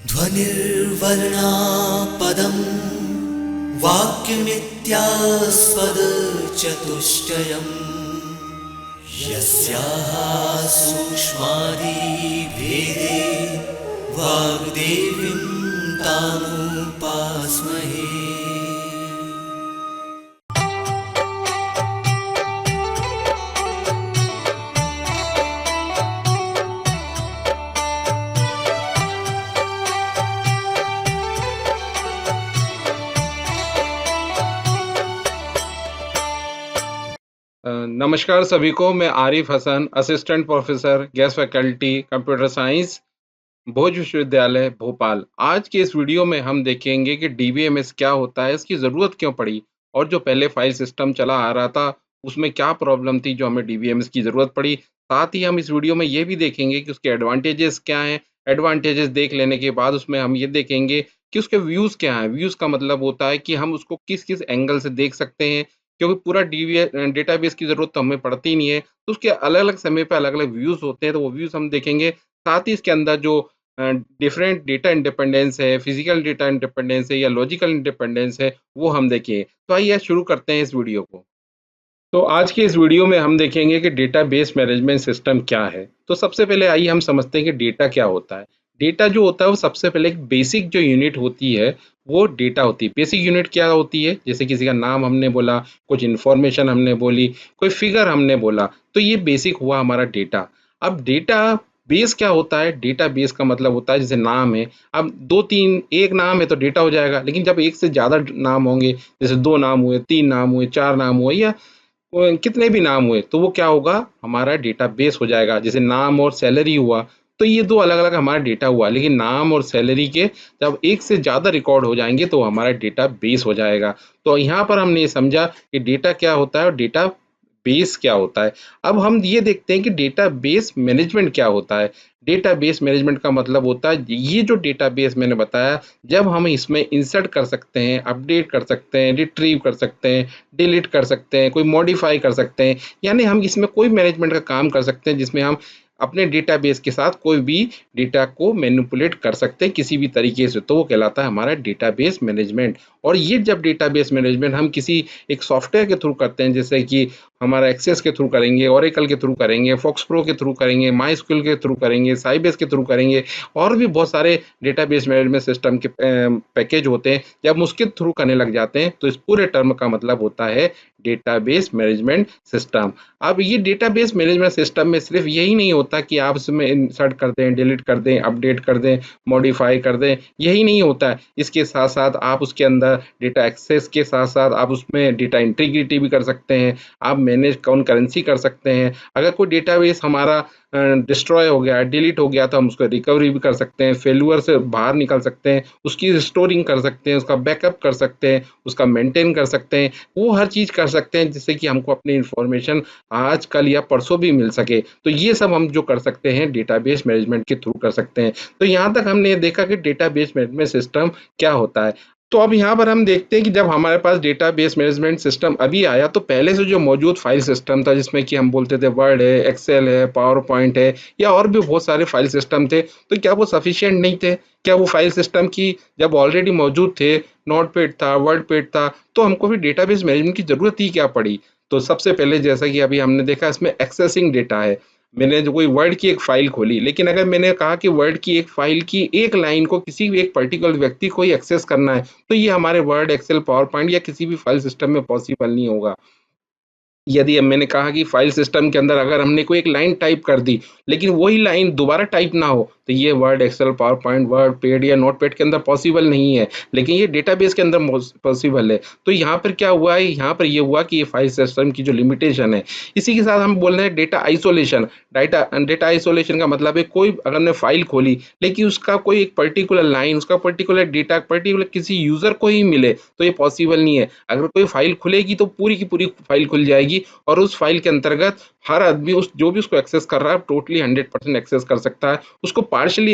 ध्वनिर्वर्णापदं वाक्यमित्यास्पदचतुष्टयम् यस्याः सूक्ष्मादिभेदे वाग्देवीं तामुपास्महे। नमस्कार सभी को। मैं Arif Hasan, assistant professor guest faculty computer science, Bhoj Vishwavidyalaya Bhopal. आज के इस वीडियो में हम देखेंगे कि डीबीएमएस क्या होता है, इसकी ज़रूरत क्यों पड़ी और जो पहले फाइल सिस्टम चला आ रहा था उसमें क्या प्रॉब्लम थी जो हमें डीबीएमएस की ज़रूरत पड़ी। साथ ही हम इस वीडियो में ये भी देखेंगे कि उसके एडवांटेजेस क्या हैं। एडवांटेजेस देख लेने के बाद उसमें हम ये देखेंगे कि उसके व्यूज़ क्या हैं। व्यूज़ का मतलब होता है कि हम उसको किस-किस एंगल से देख सकते हैं, क्योंकि पूरा डेटाबेस की ज़रूरत तो हमें पड़ती ही नहीं है। तो उसके अलग-अलग समय पे अलग-अलग व्यूज़ होते हैं, तो वो व्यूज़ हम देखेंगे। साथ ही इसके अंदर जो डिफरेंट डेटा इंडिपेंडेंस है, फिजिकल डेटा इंडिपेंडेंस है या लॉजिकल इंडिपेंडेंस है, वो हम देखें। तो आइए शुरू करते हैं इस वीडियो को। तो आज की इस वीडियो में हम देखेंगे कि डेटाबेस मैनेजमेंट सिस्टम क्या है। तो सबसे पहले आइए हम समझते हैं कि डेटा क्या होता है। डेटा जो होता है वो सबसे पहले एक बेसिक जो यूनिट होती है, वो डेटा होती है। बेसिक यूनिट क्या होती है? जैसे किसी का नाम हमने बोला, कुछ इन्फॉर्मेशन हमने बोली, कोई फिगर हमने बोला, तो ये बेसिक हुआ हमारा डेटा। अब डेटा बेस क्या होता है? डेटा बेस का मतलब होता है जैसे नाम है, अब 2-3 एक नाम है तो डेटा हो जाएगा, लेकिन जब एक से ज़्यादा नाम होंगे, जैसे 2 नाम हुए, 3 नाम हुए, 4 नाम हुए या कितने भी नाम हुए, तो वो क्या होगा? हमारा डेटाबेस हो जाएगा। जैसे नाम और सैलरी हुआ, तो ये 2 अलग-अलग हमारा डेटा हुआ, लेकिन नाम और सैलरी के जब एक से ज़्यादा रिकॉर्ड हो जाएँगे, तो हमारा डेटाबेस हो जाएगा। तो यहाँ पर हमने ये समझा कि डेटा क्या होता है और डेटाबेस क्या होता है। अब हम ये देखते हैं कि डेटाबेस मैनेजमेंट क्या होता है। डेटाबेस मैनेजमेंट का मतलब होता है, ये जो डेटाबेस मैंने बताया, जब हम इसमें इंसर्ट कर सकते हैं, अपडेट कर सकते हैं, रिट्रीव कर सकते हैं, डिलीट कर सकते हैं, कोई मॉडिफ़ाई कर सकते हैं, यानी हम इसमें कोई मैनेजमेंट का काम कर सकते हैं जिसमें हम अपने डेटाबेस के साथ कोई भी डेटा को मैनिपुलेट कर सकते हैं किसी भी तरीके से, तो वो कहलाता है हमारा डेटाबेस मैनेजमेंट। और ये जब डेटाबेस मैनेजमेंट हम किसी एक सॉफ्टवेयर के थ्रू करते हैं, जैसे कि हमारा एक्सेस के थ्रू करेंगे, ओरेकल के थ्रू करेंगे, फॉक्स प्रो के थ्रू करेंगे, माइस्क्यूएल के थ्रू करेंगे, साइबेस के थ्रू करेंगे, और भी बहुत सारे डेटाबेस मैनेजमेंट सिस्टम के पैकेज होते हैं। जब हम उसके थ्रू करने लग जाते हैं, तो इस पूरे टर्म का मतलब होता है डेटाबेस मैनेजमेंट सिस्टम। अब ये डेटाबेस मैनेजमेंट सिस्टम में सिर्फ यही नहीं होता कि आप उसमें इंसर्ट कर दें, डिलीट कर दें, अपडेट कर दें, मॉडिफाई कर दें, यही नहीं होता है। इसके साथ-साथ आप उसके अंदर डेटा एक्सेस के साथ-साथ आप उसमें डेटा इंटीग्रिटी भी कर सकते हैं, आप मैनेज करेंसी कर सकते हैं। अगर कोई डेटाबेस हमारा डिस्ट्रॉय हो गया, डिलीट हो गया, तो हम उसको रिकवरी भी कर सकते हैं, फेल्योर से बाहर निकल सकते हैं, उसकी रिस्टोरिंग कर सकते हैं, उसका बैकअप कर सकते हैं, उसका मेंटेन कर सकते हैं। वो हर चीज़ कर सकते हैं जिससे कि हमको अपनी इन्फॉर्मेशन आज, कल या परसों भी मिल सके। तो ये सब हम जो कर सकते हैं डेटाबेस मैनेजमेंट के थ्रू कर सकते हैं। तो यहाँ तक हमने देखा कि डेटाबेस मैनेजमेंट सिस्टम क्या होता है। तो अब यहाँ पर हम देखते हैं कि जब हमारे पास डेटाबेस मैनेजमेंट सिस्टम अभी आया, तो पहले से जो मौजूद फाइल सिस्टम था जिसमें कि हम बोलते थे वर्ड है, एक्सेल है, पावर पॉइंट है या और भी बहुत सारे फाइल सिस्टम थे, तो क्या वो सफिशिएंट नहीं थे? क्या वो फाइल सिस्टम की जब ऑलरेडी मौजूद थे, नोटपैड था, वर्डपैड था, तो हमको भी डेटाबेस मैनेजमेंट की ज़रूरत ही क्या पड़ी? तो सबसे पहले जैसा कि अभी हमने देखा, इसमें एक्सेसिंग डेटा है। मैंने जो कोई वर्ड की एक फ़ाइल खोली, लेकिन अगर मैंने कहा कि वर्ड की एक फ़ाइल की एक लाइन को किसी भी एक पर्टिकुलर व्यक्ति को ही एक्सेस करना है, तो ये हमारे वर्ड, एक्सेल, पावर पॉइंट या किसी भी फाइल सिस्टम में पॉसिबल नहीं होगा। यदि अब मैंने कहा कि फाइल सिस्टम के अंदर अगर हमने कोई एक लाइन टाइप कर दी, लेकिन वही लाइन दोबारा टाइप ना हो, तो ये Word, Excel, PowerPoint, WordPad या नोटपैड के अंदर पॉसिबल नहीं है, लेकिन ये डेटाबेस के अंदर पॉसिबल है। तो यहाँ पर क्या हुआ है? यहाँ पर ये हुआ कि ये फाइल सिस्टम की जो लिमिटेशन है, इसी के साथ हम बोल रहे हैं डेटा आइसोलेशन। डेटा आइसोलेशन का मतलब है, कोई अगर हमने फाइल खोली, लेकिन उसका कोई एक पर्टिकुलर लाइन, उसका पर्टिकुलर डेटा पर्टिकुलर किसी यूजर को ही मिले, तो ये पॉसिबल नहीं है। अगर कोई फाइल खुलेगी तो पूरी की पूरी फाइल खुल जाएगी और उस फाइल के अंतर्गत हर आदमी उस जो भी उसको एक्सेस कर रहा है टोटली 100% एक्सेस कर सकता है। उसको पार्शियली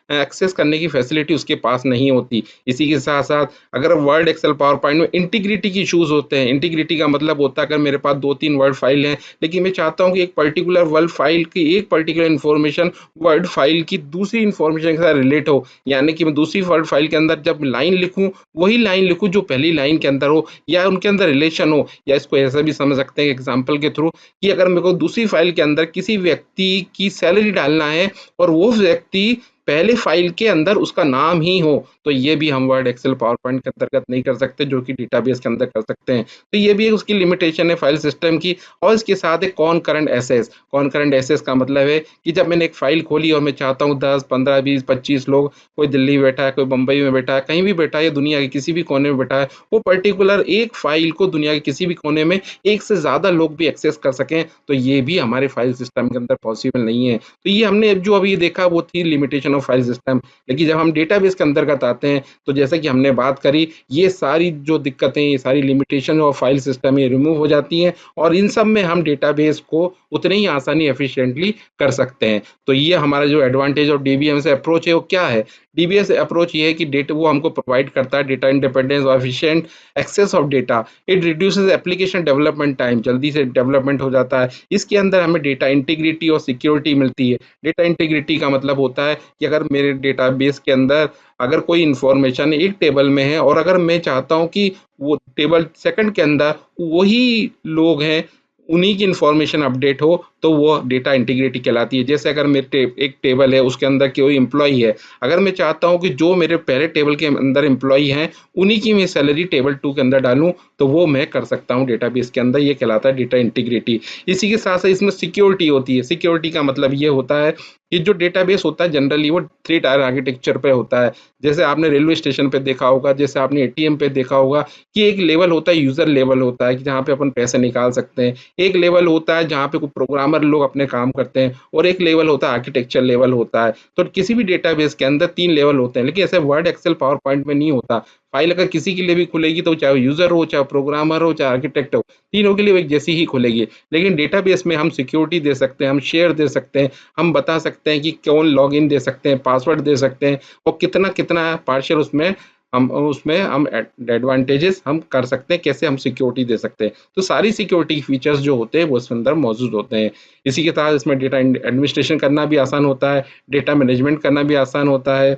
एक्सेस करने की फैसिलिटी उसके पास नहीं होती। इसी के साथ-साथ अगर वर्ड, एक्सेल, पावर पॉइंट में इंटीग्रिटी के इश्यूज़ होते हैं, इंटीग्रिटी का मतलब होता है अगर मेरे पास 2-3 वर्ड फाइल हैं, लेकिन मैं चाहता हूँ कि एक पर्टिकुलर वर्ड फाइल की एक पर्टिकुलर इन्फॉर्मेशन वर्ड फाइल की दूसरी इन्फॉर्मेशन के साथ रिलेट हो, यानी कि मैं दूसरी वर्ड फाइल के अंदर जब लाइन लिखूँ, वही लाइन लिखूँ जो पहली लाइन के अंदर हो या उनके अंदर रिलेशन हो, या इसको ऐसा भी समझ सकते हैं एग्ज़ाम्पल के थ्रू कि अगर मेरे को दूसरी फाइल के अंदर किसी व्यक्ति की सैलरी डालना है और वो व्यक्ति पहले फाइल के अंदर उसका नाम ही हो, तो ये भी हम वर्ड, एक्सेल, पावर पॉइंट के अंतर्गत नहीं कर सकते, जो कि डेटाबेस के अंदर कर सकते हैं। तो ये भी एक उसकी लिमिटेशन है फाइल सिस्टम की। और इसके साथ एक कॉनकरेंट एक्सेस। कॉनकरेंट एक्सेस का मतलब है कि जब मैंने एक फाइल खोली और मैं चाहता हूँ 10, 15, 20, 25 लोग, कोई दिल्ली में बैठा है, कोई बम्बई में बैठा है, कहीं भी बैठा है या दुनिया के किसी भी कोने में बैठा है, वो पर्टिकुलर एक फाइल को दुनिया के किसी भी कोने में एक से ज़्यादा लोग भी एक्सेस कर सकें, तो ये भी हमारे फाइल सिस्टम के अंदर पॉसिबल नहीं है। तो ये हमने जो अभी देखा वो थी लिमिटेशन ऑफ फाइल सिस्टम। लेकिन जब हम डेटाबेस के अंतर्गत आते हैं, तो जैसा कि हमने बात करी, ये सारी जो दिक्कतें, ये सारी लिमिटेशन ऑफ फाइल सिस्टम ये रिमूव हो जाती हैं और इन सब में हम डेटाबेस को उतनी ही आसानी एफिशिएंटली कर सकते हैं। तो ये हमारा जो एडवांटेज ऑफ डीबीएम से अप्रोच है वो क्या है? डीबीएस अप्रोच ये है कि डेटा वो हमको प्रोवाइड करता है डेटा इंडिपेंडेंस और efficient access of data. It reduces application development time, जल्दी से डेवलपमेंट हो जाता है। इसके अंदर हमें डेटा इंटीग्रिटी और सिक्योरिटी मिलती है। डेटा इंटीग्रिटी का मतलब होता है कि अगर मेरे डेटाबेस के अंदर अगर कोई इन्फॉर्मेशन एक टेबल में है और अगर मैं चाहता हूँ कि वो टेबल सेकंड के अंदर वही लोग हैं, उन्हीं की इन्फॉर्मेशन अपडेट हो, तो वो डेटा इंटीग्रिटी कहलाती है। जैसे अगर मेरे एक टेबल है, उसके अंदर कोई एम्प्लॉई है, अगर मैं चाहता हूँ कि जो मेरे पहले टेबल के अंदर एम्प्लॉई हैं, उन्हीं की मैं सैलरी टेबल 2 के अंदर डालूँ, तो वो मैं कर सकता हूँ डेटाबेस के अंदर, ये कहलाता है डेटा इंटीग्रिटी। इसी के साथ-साथ इसमें सिक्योरिटी होती है। सिक्योरिटी का मतलब ये होता है कि जो डेटाबेस होता है जनरली वो 3 टायर आर्किटेक्चर पे होता है। जैसे आपने रेलवे स्टेशन पे देखा होगा, जैसे आपने एटीएम पे देखा होगा कि एक लेवल होता है, यूज़र लेवल होता है कि जहाँ पे अपन पैसे निकाल सकते हैं। एक लेवल होता है जहाँ पे कोई प्रोग्रामर लोग अपने काम करते हैं और एक लेवल होता है आर्किटेक्चर लेवल होता है। तो किसी भी डेटाबेस के अंदर 3 लेवल होते हैं, लेकिन ऐसे वर्ड, एक्सेल, पावर पॉइंट में नहीं होता। फाइल अगर किसी के लिए भी खुलेगी तो चाहे वो यूज़र हो, चाहे प्रोग्रामर हो, चाहे आर्किटेक्ट हो, तीनों के लिए वो एक जैसी ही खुलेगी। लेकिन डेटाबेस में हम सिक्योरिटी दे सकते हैं, हम शेयर दे सकते हैं, हम बता सकते हैं कि कौन लॉगिन दे सकते हैं, पासवर्ड दे सकते हैं और कितना-कितना पार्शियल उसमें हम एडवांटेजेस हम कर सकते हैं, कैसे हम सिक्योरिटी दे सकते हैं। तो सारी सिक्योरिटी फीचर्स जो होते हैं वो इसके अंदर मौजूद होते हैं। इसी के साथ इसमें डेटा एडमिनिस्ट्रेशन करना भी आसान होता है, डेटा मैनेजमेंट करना भी आसान होता है।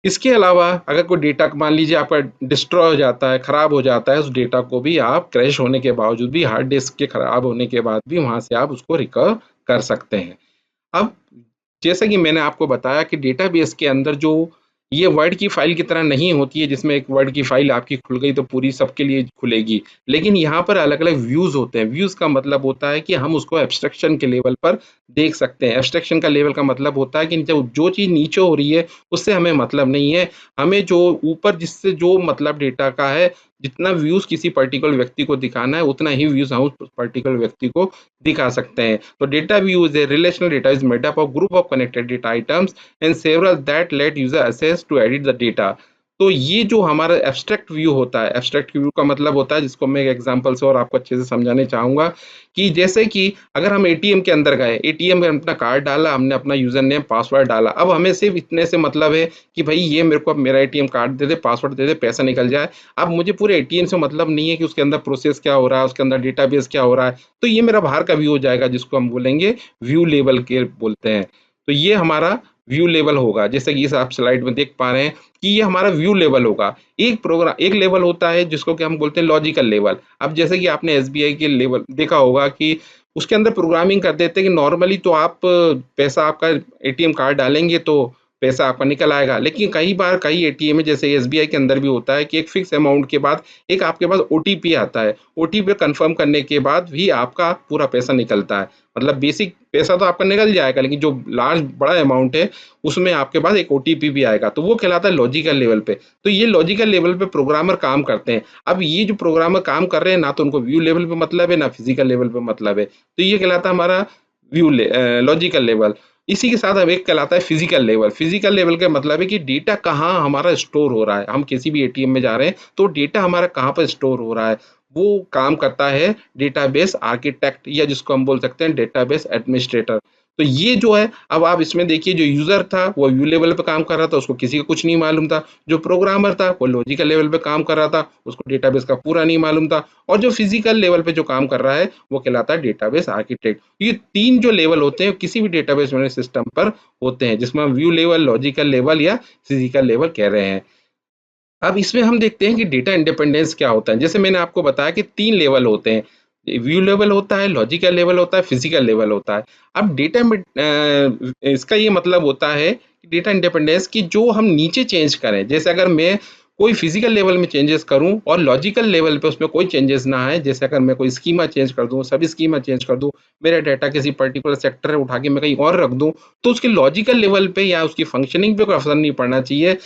इसके अलावा अगर कोई डेटा मान लीजिए आपका डिस्ट्रॉय हो जाता है, खराब हो जाता है, उस डेटा को भी आप क्रैश होने के बावजूद भी, हार्ड डिस्क के खराब होने के बाद भी वहाँ से आप उसको रिकवर कर सकते हैं। अब जैसा कि मैंने आपको बताया कि डेटाबेस के अंदर जो ये वर्ड की फाइल की तरह नहीं होती है जिसमें एक वर्ड की फाइल आपकी खुल गई तो पूरी सबके लिए खुलेगी। लेकिन यहाँ पर अलग-अलग व्यूज़ होते हैं। व्यूज़ का मतलब होता है कि हम उसको एब्स्ट्रैक्शन के लेवल पर देख सकते हैं। एब्स्ट्रैक्शन का लेवल का मतलब होता है कि जब जो चीज़ नीचे हो रही है उससे हमें मतलब नहीं है। हमें जो ऊपर जिससे जो मतलब डेटा का है, जितना व्यूज़ किसी पर्टिकुलर व्यक्ति को दिखाना है उतना ही व्यूज़ हम उस पर्टिकुलर व्यक्ति को दिखा सकते हैं। तो data view is a relational data is made up of group of connected data items and several that let user access to edit the data. तो ये जो हमारा एब्स्ट्रैक्ट व्यू होता है, एब्स्ट्रैक्ट व्यू का मतलब होता है जिसको मैं एक एग्ज़ाम्पल से और आपको अच्छे से समझाने चाहूँगा कि जैसे कि अगर हम एटीएम के अंदर गए, एटीएम में अपना कार्ड डाला, हमने अपना यूज़र नेम, पासवर्ड डाला। अब हमें सिर्फ़ इतने से मतलब है कि भई ये मेरे को अब मेरा एटीएम कार्ड दे दे, पासवर्ड दे दे, पैसा निकल जाए। अब मुझे पूरे एटीएम से मतलब नहीं है कि उसके अंदर प्रोसेस क्या हो रहा है, उसके अंदर डेटाबेस क्या हो रहा है। तो ये मेरा बाहर का व्यू हो जाएगा जिसको हम बोलेंगे व्यू लेवल के बोलते हैं। तो ये हमारा व्यू लेवल होगा, जैसे कि इस आप स्लाइड में देख पा रहे हैं कि ये हमारा व्यू लेवल होगा। एक लेवल होता है जिसको कि हम बोलते हैं लॉजिकल लेवल। अब जैसे कि आपने एसबीआई के लेवल देखा होगा कि उसके अंदर प्रोग्रामिंग कर देते हैं कि नॉर्मली तो आप पैसा आपका एटीएम कार्ड डालेंगे तो पैसा आपका निकल आएगा। लेकिन कई बार कई एटीएम में जैसे एसबीआई के अंदर भी होता है कि एक फिक्स अमाउंट के बाद एक आपके पास ओटीपी आता है। ओटीपी कन्फर्म करने के बाद भी आपका पूरा पैसा निकलता है। मतलब बेसिक पैसा तो आपका निकल जाएगा, लेकिन जो लार्ज बड़ा अमाउंट है उसमें आपके पास एक ओटीपी भी आएगा, तो वो कहलाता है लॉजिकल लेवल पे। तो ये लॉजिकल लेवल पे प्रोग्रामर काम करते हैं। अब ये जो प्रोग्रामर काम कर रहे हैं ना तो उनको व्यू लेवल पे मतलब है ना फिजिकल लेवल पे मतलब है। तो ये कहलाता है हमारा लॉजिकल लेवल। इसी के साथ अब एक कहलाता है फिजिकल लेवल। फिजिकल लेवल का मतलब है कि डेटा कहाँ हमारा स्टोर हो रहा है। हम किसी भी एटीएम में जा रहे हैं तो डेटा हमारा कहाँ पर स्टोर हो रहा है। वो काम करता है डेटाबेस आर्किटेक्ट या जिसको हम बोल सकते हैं डेटाबेस एडमिनिस्ट्रेटर। तो ये जो है, अब आप इसमें देखिए जो यूज़र था वो व्यू लेवल पे काम कर रहा था, उसको किसी को कुछ नहीं मालूम था। जो प्रोग्रामर था वो लॉजिकल लेवल पे काम कर रहा था, उसको डेटाबेस का पूरा नहीं मालूम था। और जो फिजिकल लेवल पे जो काम कर रहा है वो कहलाता है डेटाबेस आर्किटेक्ट। ये 3 जो लेवल होते हैं किसी भी डेटाबेस मैनेजमेंट सिस्टम पर होते हैं, जिसमें हम व्यू लेवल, लॉजिकल लेवल या फिजिकल लेवल कह रहे हैं। अब इसमें हम देखते हैं कि डेटा इंडिपेंडेंस क्या होता है। जैसे मैंने आपको बताया कि 3 लेवल होते हैं, व्यू लेवल होता है, लॉजिकल लेवल होता है, फिजिकल लेवल होता है। अब डेटा में इसका ये मतलब होता है कि डेटा इंडिपेंडेंस कि जो हम नीचे चेंज करें, जैसे अगर मैं कोई फिजिकल लेवल में चेंजेस करूं और लॉजिकल लेवल पे उसमें कोई चेंजेस ना आए, जैसे अगर मैं कोई स्कीमा चेंज कर दूं, सभी स्कीमा चेंज कर दूं, मेरा डाटा किसी पर्टिकुलर सेक्टर में उठा के मैं कहीं और रख दूं, तो उसके लॉजिकल लेवल पे या उसकी फंक्शनिंग पे कोई असर नहीं पड़ना चाहिए।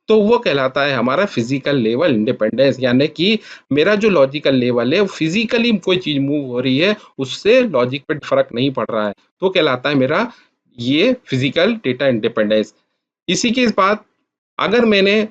तो वो कहलाता है हमारा फिजिकल लेवल इंडिपेंडेंस, यानी कि मेरा जो लॉजिकल लेवल है, फिजिकली कोई चीज मूव हो रही है, उससे लॉजिक पे फर्क नहीं पड़ रहा है, तो कहलाता है मेरा ये फिजिकल डेटा इंडिपेंडेंस। इसी के बाद अगर मैंने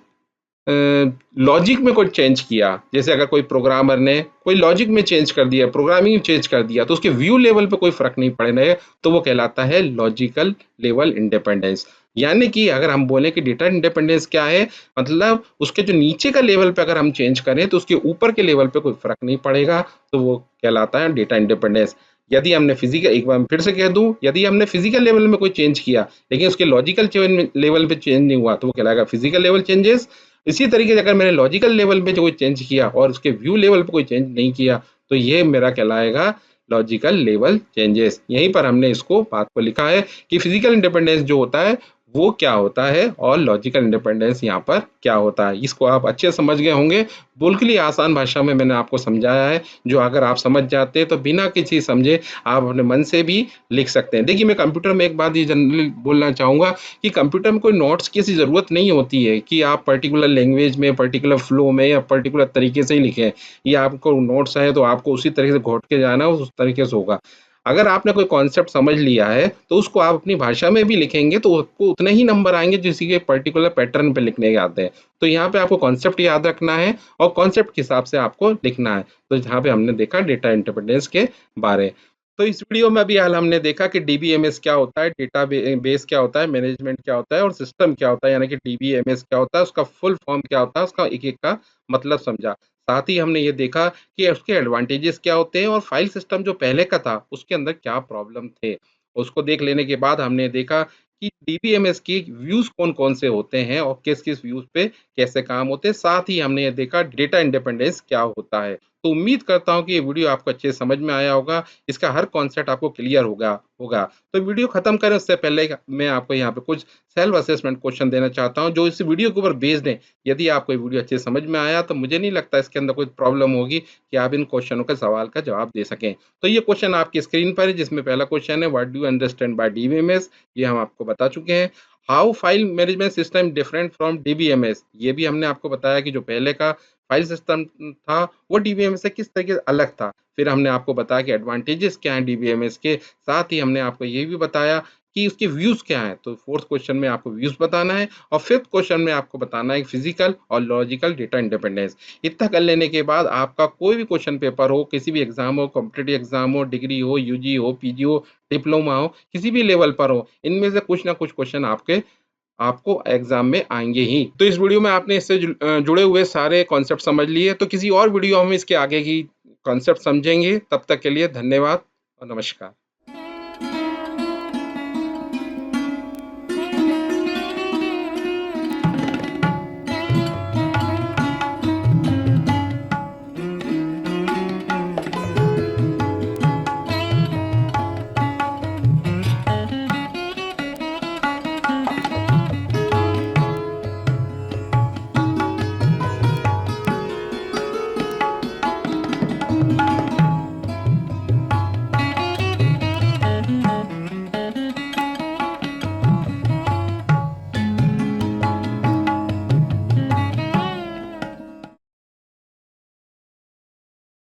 लॉजिक में कोई चेंज किया, जैसे अगर कोई प्रोग्रामर ने कोई लॉजिक में चेंज कर दिया, प्रोग्रामिंग में चेंज कर दिया, तो उसके व्यू लेवल पे कोई फर्क नहीं पड़ रहा है, तो वो कहलाता है लॉजिकल लेवल इंडिपेंडेंस। यानी कि अगर हम बोले कि डेटा इंडिपेंडेंस क्या है, मतलब उसके जो नीचे का लेवल पे अगर हम चेंज करें तो उसके ऊपर के लेवल पे कोई फर्क नहीं पड़ेगा, तो वो कहलाता है डेटा इंडिपेंडेंस। यदि हमने फिजिकल, एक बार फिर से कह दूं, यदि हमने फिजिकल लेवल में कोई चेंज किया लेकिन उसके लॉजिकल लेवल पे चेंज नहीं हुआ, तो वो कहलाएगा फिजिकल लेवल चेंजेस। इसी तरीके से अगर मैंने लॉजिकल लेवल पे जो कोई चेंज किया और उसके व्यू लेवल पे कोई चेंज नहीं किया, तो ये मेरा कहलाएगा लॉजिकल लेवल चेंजेस। यहीं पर हमने इसको बात को लिखा है कि फिजिकल इंडिपेंडेंस जो होता है वो क्या होता है और लॉजिकल इंडिपेंडेंस यहाँ पर क्या होता है। इसको आप अच्छे समझ गए होंगे। बिल्कुल ही आसान भाषा में मैंने आपको समझाया है, जो अगर आप समझ जाते हैं तो बिना किसी समझे आप अपने मन से भी लिख सकते हैं। देखिए, मैं कंप्यूटर में एक बात ये जनरली बोलना चाहूँगा कि कंप्यूटर में कोई नोट्स की ऐसी ज़रूरत नहीं होती है कि आप पर्टिकुलर लैंग्वेज में, पर्टिकुलर फ्लो में या पर्टिकुलर तरीके से ही लिखें। ये आपको नोट्स है तो आपको उसी तरीके से घोट के जाना है, उस तरीके से होगा। अगर आपने कोई कॉन्सेप्ट समझ लिया है तो उसको आप अपनी भाषा में भी लिखेंगे तो आपको उतने ही नंबर आएँगे जिसी के पर्टिकुलर पैटर्न पे लिखने के आते हैं। तो यहाँ पे आपको कॉन्सेप्ट याद रखना है और कॉन्सेप्ट के हिसाब से आपको लिखना है। तो यहाँ पे हमने देखा डेटा इंडिपेंडेंस के बारे। तो इस वीडियो में अभी हाल हमने देखा कि डीबीएमएस क्या होता है, डेटा बेस क्या होता है, मैनेजमेंट क्या होता है और सिस्टम क्या होता है, यानी कि डीबीएमएस क्या होता है, उसका फुल फॉर्म क्या होता है, उसका एक-एक का मतलब समझा। साथ ही हमने ये देखा कि उसके एडवांटेजेस क्या होते हैं और फाइल सिस्टम जो पहले का था, उसके अंदर क्या प्रॉब्लम थे। उसको देख लेने के बाद हमने देखा कि डीबीएमएस के व्यूज़ कौन-कौन से होते हैं और किस-किस व्यूज़ पे कैसे काम होते हैं। साथ ही हमने ये देखा डेटा इंडिपेंडेंस क्या होता है। तो उम्मीद करता हूँ कि ये वीडियो आपको अच्छे से समझ में आया होगा, इसका हर कॉन्सेप्ट आपको क्लियर होगा होगा। तो वीडियो खत्म करें उससे पहले मैं आपको यहाँ पे कुछ सेल्फ असेसमेंट क्वेश्चन देना चाहता हूँ, जो इस वीडियो के ऊपर बेस्ड हैं। यदि आपको ये वीडियो अच्छे से समझ में आया तो मुझे नहीं लगता इसके अंदर कोई प्रॉब्लम होगी कि आप इन क्वेश्चनों का सवाल का जवाब दे सकें। तो ये क्वेश्चन आपकी स्क्रीन पर है, जिसमें पहला क्वेश्चन है, what do you understand by DBMS? ये हम आपको बता चुके हैं। How file management system different from DBMS? ये भी हमने आपको बताया कि जो पहले का फाइल सिस्टम था वो डीबीएमएस से किस तरीके से अलग था। फिर हमने आपको बताया कि एडवांटेजेस क्या हैं डीबीएमएस के, साथ ही हमने आपको ये भी बताया कि उसके व्यूज़ क्या हैं। तो फोर्थ क्वेश्चन में आपको व्यूज़ बताना है और फिफ्थ क्वेश्चन में आपको बताना है फिजिकल और लॉजिकल डेटा इंडिपेंडेंस। इतना कर लेने के बाद आपका कोई भी क्वेश्चन पेपर हो, किसी भी एग्जाम हो, कॉम्पिटिटिव एग्जाम हो, डिग्री हो, यूजी हो, पीजी हो, डिप्लोमा हो, किसी भी लेवल पर हो, इनमें से कुछ ना कुछ क्वेश्चन आपको एग्जाम में आएँगे ही। तो इस वीडियो में आपने इससे जुड़े हुए सारे कॉन्सेप्ट समझ लिए, तो किसी और वीडियो में इसके आगे की कॉन्सेप्ट समझेंगे। तब तक के लिए धन्यवाद और नमस्कार।